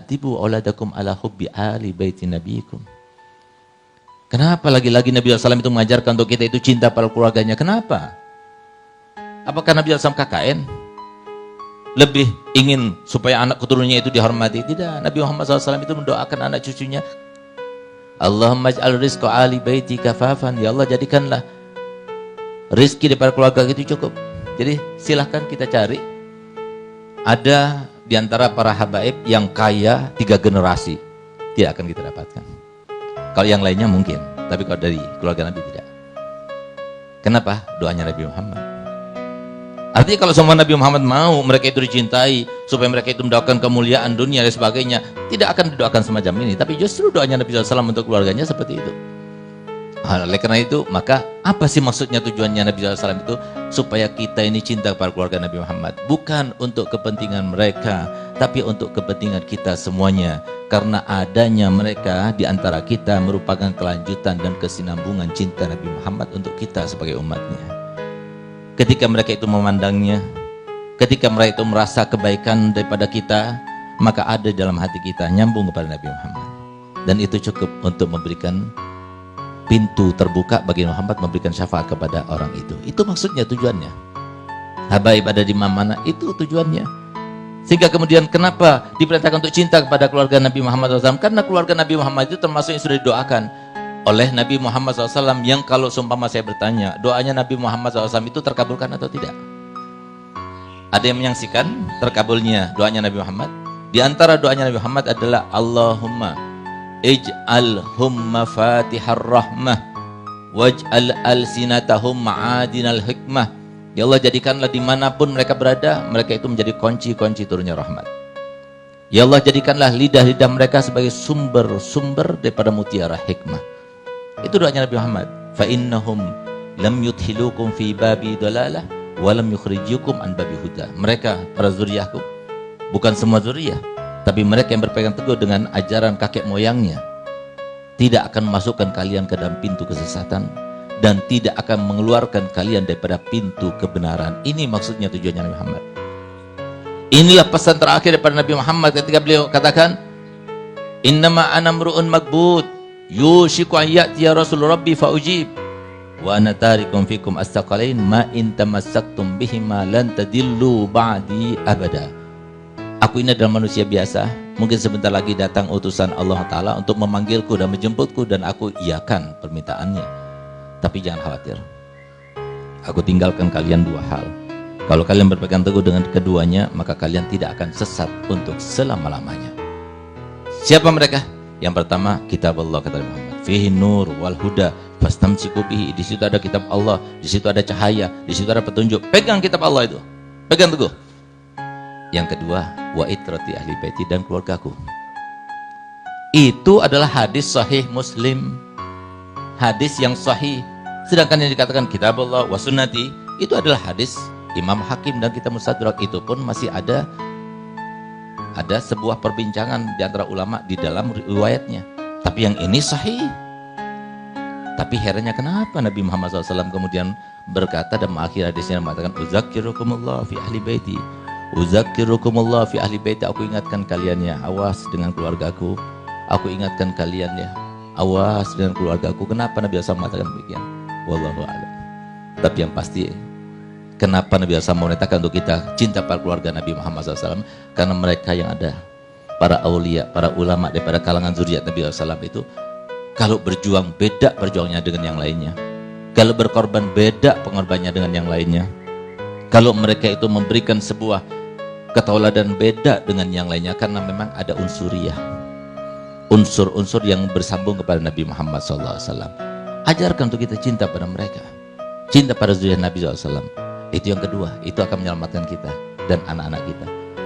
ta'dibu auladakum ala hubbi ali baiti nabiyikum. Kenapa lagi-lagi Nabi SAW itu mengajarkan untuk kita itu cinta pada keluarganya? Kenapa? Apakah Nabi SAW KKN? Lebih ingin supaya anak keturunannya itu dihormati? Tidak. Nabi Muhammad SAW itu mendoakan anak cucunya, Allahumma ij'al rizqa ali baiti kafafan. Ya Allah, jadikanlah rizki daripada keluarga itu cukup. Jadi silahkan kita cari. Ada di antara para habaib yang kaya 3 generasi. Tidak akan kita dapatkan. Kalau yang lainnya mungkin, tapi kalau dari keluarga Nabi tidak. Kenapa? Doanya Nabi Muhammad. Artinya kalau semua Nabi Muhammad mau mereka itu dicintai, supaya mereka itu mendapatkan kemuliaan dunia dan sebagainya, tidak akan didoakan semacam ini. Tapi justru doanya Nabi SAW untuk keluarganya seperti itu. Oleh karena itu, maka apa sih maksudnya tujuannya Nabi SAW itu? Supaya kita ini cinta kepada keluarga Nabi Muhammad. Bukan untuk kepentingan mereka, tapi untuk kepentingan kita semuanya. Karena adanya mereka di antara kita merupakan kelanjutan dan kesinambungan cinta Nabi Muhammad untuk kita sebagai umatnya. Ketika mereka itu memandangnya, ketika mereka itu merasa kebaikan daripada kita, maka ada dalam hati kita nyambung kepada Nabi Muhammad. Dan itu cukup untuk memberikan pintu terbuka bagi Muhammad memberikan syafaat kepada orang itu. Itu maksudnya, tujuannya. Habaib ada di mana, itu tujuannya. Sehingga kemudian kenapa diperintahkan untuk cinta kepada keluarga Nabi Muhammad SAW? Karena keluarga Nabi Muhammad itu termasuk yang sudah didoakan oleh Nabi Muhammad SAW, yang kalau seumpama saya bertanya, doanya Nabi Muhammad SAW itu terkabulkan atau tidak? Ada yang menyaksikan terkabulnya doanya Nabi Muhammad? Di antara doanya Nabi Muhammad adalah Allahumma ij'alhum mafatihar rahmah waj'al alsinatahum ma'adinal hikmah. Ya Allah, jadikanlah dimanapun mereka berada, mereka itu menjadi kunci-kunci turunnya rahmat. Ya Allah, jadikanlah lidah-lidah mereka sebagai sumber-sumber daripada mutiara hikmah. Itu doanya Nabi Muhammad. Fa innahum lam yudkhilukum fi babi dalalah wa lam yukhrijukum an babi huda. Mereka para zuriyahku, bukan semua zuriyah, tapi mereka yang berpegang teguh dengan ajaran kakek moyangnya, tidak akan memasukkan kalian ke dalam pintu kesesatan dan tidak akan mengeluarkan kalian daripada pintu kebenaran. Ini maksudnya tujuannya Nabi Muhammad. Inilah pesan terakhir daripada Nabi Muhammad ketika beliau katakan, innama ana mru'un magbud yushiku an ya'tiya rasul rabbi fa ujib wa ana tarikum fikum astaqalain ma in tamassaktum bihima lan tadillu ba'di abada. Aku ini adalah manusia biasa, mungkin sebentar lagi datang utusan Allah Ta'ala untuk memanggilku dan menjemputku, dan aku iakan permintaannya. Tapi jangan khawatir, aku tinggalkan kalian 2 hal. Kalau kalian berpegang teguh dengan keduanya, maka kalian tidak akan sesat untuk selama-lamanya. Siapa mereka? Yang pertama, kitab Allah, kata Muhammad, fihi nur wal huda fastamsiku bihi. Di situ ada kitab Allah, di situ ada cahaya, di situ ada petunjuk. Pegang kitab Allah itu, pegang teguh. Yang kedua, wa itrati ahli baiti, dan keluargaku. Itu adalah hadis sahih Muslim, hadis yang sahih. Sedangkan yang dikatakan kitab Allah wa sunnati, itu adalah hadis Imam Hakim dan kitab Mustadrak. Itu pun masih ada sebuah perbincangan di antara ulama di dalam riwayatnya. Tapi yang ini sahih. Tapi herannya kenapa Nabi Muhammad SAW kemudian berkata dan mengakhiri hadisnya mengatakan, uzakkirukumullah fi ahli baiti, uzakkirukumullah fi ahli baiti. Aku ingatkan kalian ya, awas dengan keluargaku. Aku ingatkan kalian ya, awas dengan keluargaku. Kenapa Nabi SAW mengatakan demikian? Wallahu a'lam. Tapi yang pasti, kenapa Nabi SAW memerintahkan untuk kita cinta pada keluarga Nabi Muhammad SAW? Karena mereka yang ada, para aulia, para ulama daripada kalangan zuriat Nabi SAW itu, kalau berjuang beda perjuangannya dengan yang lainnya. Kalau berkorban beda pengorbanannya dengan yang lainnya. Kalau mereka itu memberikan sebuah ketauladan beda dengan yang lainnya, karena memang ada unsuriyah, unsur-unsur yang bersambung kepada Nabi Muhammad SAW. Ajarkan untuk kita cinta pada mereka, cinta pada zuriat Nabi SAW. Itu yang kedua, itu akan menyelamatkan kita dan anak-anak kita.